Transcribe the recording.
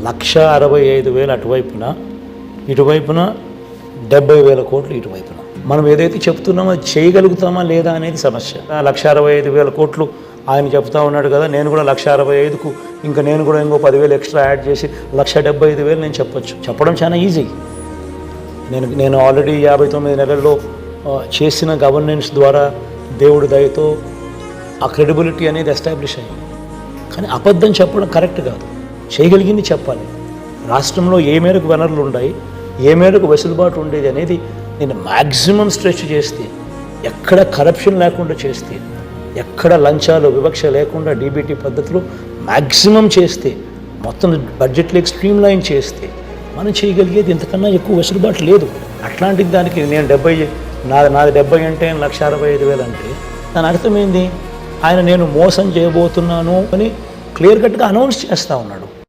1,65,000 అటువైపున, ఇటువైపున 70,000 కోట్లు ఇటువైపున. మనం ఏదైతే చెప్తున్నామో అది చేయగలుగుతామా లేదా అనేది సమస్య. 1,65,000 కోట్లు ఆయన చెప్తా ఉన్నాడు కదా, నేను కూడా 1,65,000కు ఇంకా నేను కూడా ఇంకో 10,000 ఎక్స్ట్రా యాడ్ చేసి 1,75,000 నేను చెప్పొచ్చు. చెప్పడం చాలా ఈజీ. నేను ఆల్రెడీ 59 నెలల్లో చేసిన గవర్నెన్స్ ద్వారా దేవుడి దయతో ఆ క్రెడిబిలిటీ అనేది ఎస్టాబ్లిష్ అయింది. కానీ అబద్ధం చెప్పడం కరెక్ట్ కాదు. చేయగలిగింది చెప్పాలి. రాష్ట్రంలో ఏ మేరకు వనరులు ఉన్నాయి, ఏ మేరకు వెసులుబాటు ఉండేది అనేది నేను మ్యాక్సిమం స్ట్రెచ్ చేస్తే, ఎక్కడ కరప్షన్ లేకుండా చేస్తే, ఎక్కడ లంచాలు వివక్ష లేకుండా డీబీటీ పద్ధతిలో మ్యాక్సిమం చేస్తే, మొత్తం బడ్జెట్లోకి స్ట్రీమ్ లైన్ చేస్తే మనం చేయగలిగేది ఇంతకన్నా ఎక్కువ వెసులుబాటు లేదు. అట్లాంటిది దానికి నేను 70 నాది 70 అంటే 1,65,000 అంటే దాని అర్థమైంది ఆయన నేను మోసం చేయబోతున్నాను అని క్లియర్ కట్గా అనౌన్స్ చేస్తూ ఉన్నాడు.